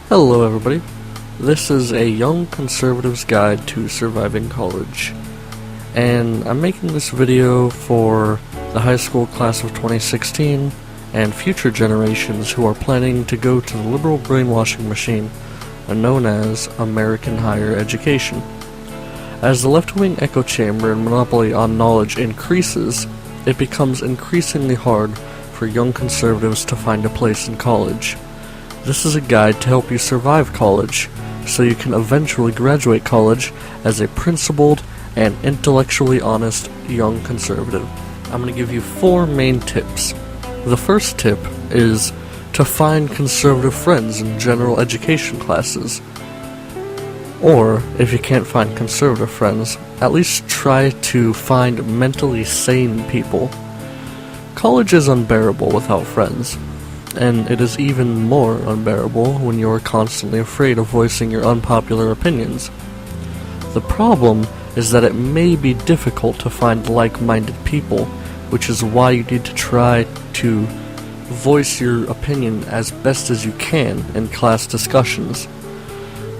Hello everybody, this is a young conservative's guide to surviving college, and I'm making this video for the high school class of 2016 and future generations who are planning to go to the liberal brainwashing machine known as American higher education. As the left-wing echo chamber and monopoly on knowledge increases, it becomes increasingly hard for young conservatives to find a place in college. This is a guide to help you survive college, so you can eventually graduate college as a principled and intellectually honest young conservative. I'm going to give you 4 main tips. The first tip is to find conservative friends in general education classes. Or, if you can't find conservative friends, at least try to find mentally sane people. College is unbearable without friends, and it is even more unbearable when you are constantly afraid of voicing your unpopular opinions. The problem is that it may be difficult to find like-minded people, which is why you need to try to voice your opinion as best as you can in class discussions.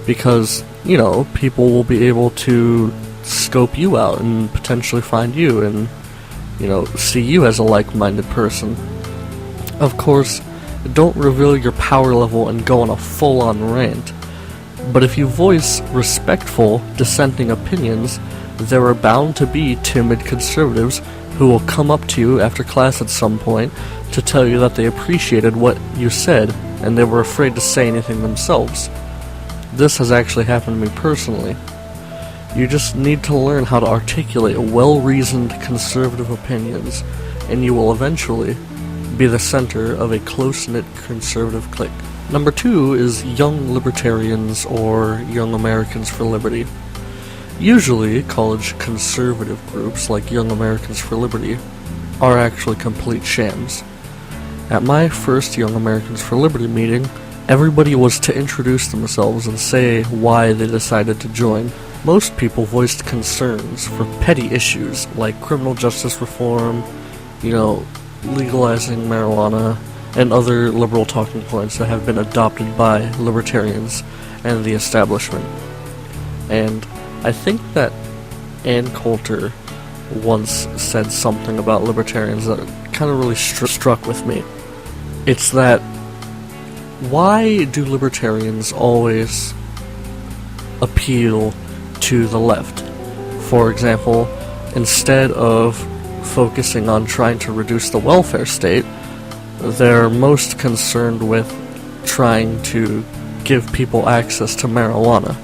Because, people will be able to scope you out and potentially find you and, see you as a like-minded person. Of course, don't reveal your power level and go on a full-on rant. But if you voice respectful, dissenting opinions, there are bound to be timid conservatives who will come up to you after class at some point to tell you that they appreciated what you said and they were afraid to say anything themselves. This has actually happened to me personally. You just need to learn how to articulate well-reasoned conservative opinions, and you will eventually be the center of a close-knit conservative clique. Number 2 is Young Libertarians or Young Americans for Liberty. Usually, college conservative groups like Young Americans for Liberty are actually complete shams. At my first Young Americans for Liberty meeting, everybody was to introduce themselves and say why they decided to join. Most people voiced concerns for petty issues like criminal justice reform, legalizing marijuana, and other liberal talking points that have been adopted by libertarians and the establishment. And I think that Ann Coulter once said something about libertarians that kind of really struck with me. It's that, why do libertarians always appeal to the left? For example, instead of focusing on trying to reduce the welfare state, they're most concerned with trying to give people access to marijuana.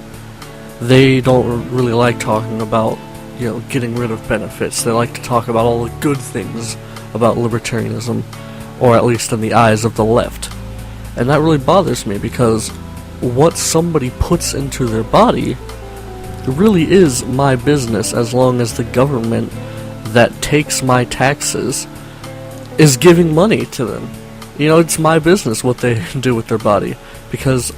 They don't really like talking about, getting rid of benefits. They like to talk about all the good things about libertarianism, or at least in the eyes of the left. And that really bothers me, because what somebody puts into their body really is my business, as long as the government that takes my taxes is giving money to them. It's my business what they do with their body, because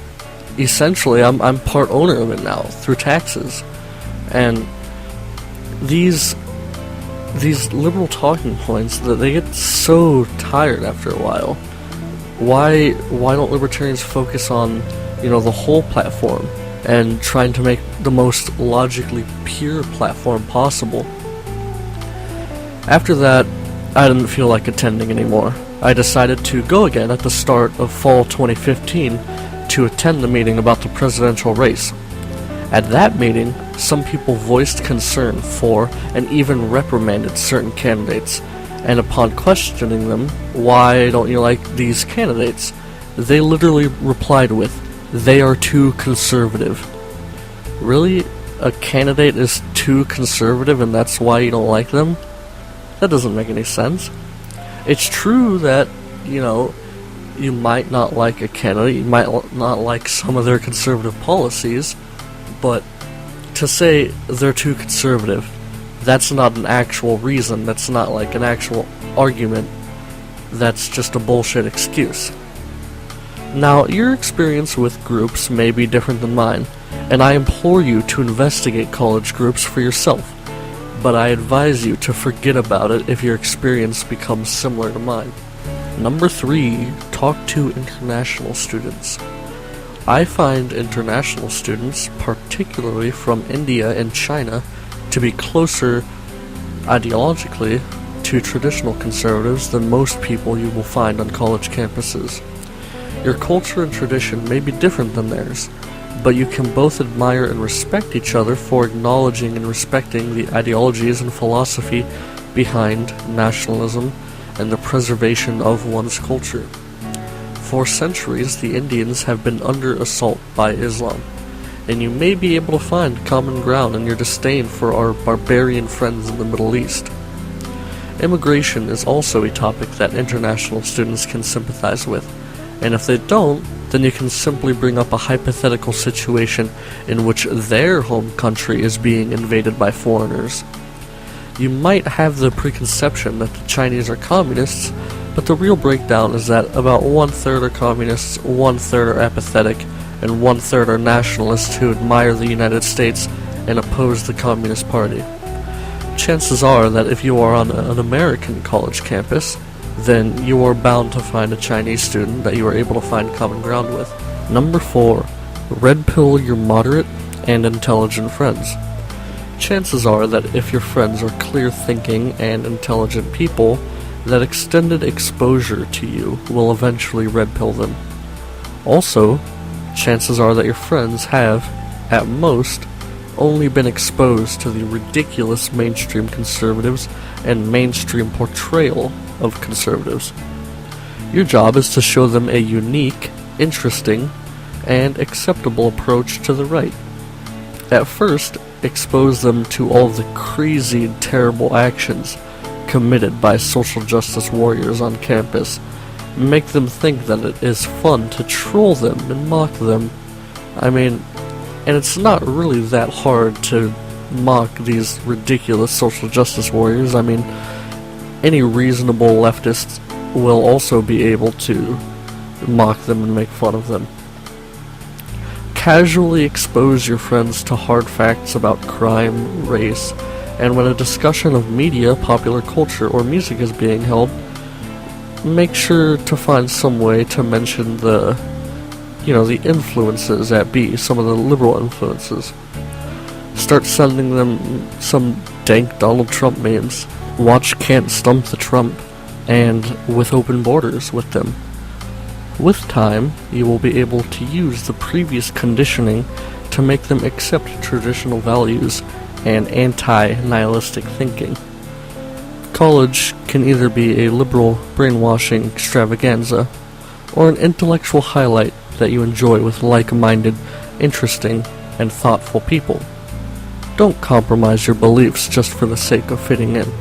essentially I'm part owner of it now through taxes. And these liberal talking points, that they get so tired after a while. Why don't libertarians focus on the whole platform and trying to make the most logically pure platform possible? After that, I didn't feel like attending anymore. I decided to go again at the start of fall 2015 to attend the meeting about the presidential race. At that meeting, some people voiced concern for and even reprimanded certain candidates, and upon questioning them, why don't you like these candidates, they literally replied with, "They are too conservative." Really? A candidate is too conservative and that's why you don't like them? That doesn't make any sense. It's true that, you might not like a candidate, you might not like some of their conservative policies, but to say they're too conservative, that's not an actual reason, that's not like an actual argument, that's just a bullshit excuse. Now, your experience with groups may be different than mine, and I implore you to investigate college groups for yourself. But I advise you to forget about it if your experience becomes similar to mine. Number 3, talk to international students. I find international students, particularly from India and China, to be closer ideologically to traditional conservatives than most people you will find on college campuses. Your culture and tradition may be different than theirs, but you can both admire and respect each other for acknowledging and respecting the ideologies and philosophy behind nationalism and the preservation of one's culture. For centuries, the Indians have been under assault by Islam, and you may be able to find common ground in your disdain for our barbarian friends in the Middle East. Immigration is also a topic that international students can sympathize with, and if they don't, then you can simply bring up a hypothetical situation in which their home country is being invaded by foreigners. You might have the preconception that the Chinese are communists, but the real breakdown is that about 1/3 are communists, 1/3 are apathetic, and 1/3 are nationalists who admire the United States and oppose the Communist Party. Chances are that if you are on an American college campus, then you are bound to find a Chinese student that you are able to find common ground with. Number 4. Red pill your moderate and intelligent friends. Chances are that if your friends are clear-thinking and intelligent people, that extended exposure to you will eventually red pill them. Also, chances are that your friends have, at most, only been exposed to the ridiculous mainstream conservatives and mainstream portrayal of conservatives. Your job is to show them a unique, interesting, and acceptable approach to the right. At first, expose them to all the crazy and terrible actions committed by social justice warriors on campus. Make them think that it is fun to troll them and mock them. And it's not really that hard to mock these ridiculous social justice warriors. Any reasonable leftist will also be able to mock them and make fun of them. Casually expose your friends to hard facts about crime, race, and when a discussion of media, popular culture, or music is being held, make sure to find some way to mention the influences at B, some of the liberal influences. Start sending them some dank Donald Trump memes. Watch Can't Stump the Trump and With Open Borders with them. With time, you will be able to use the previous conditioning to make them accept traditional values and anti-nihilistic thinking. College can either be a liberal brainwashing extravaganza or an intellectual highlight that you enjoy with like-minded, interesting, and thoughtful people. Don't compromise your beliefs just for the sake of fitting in.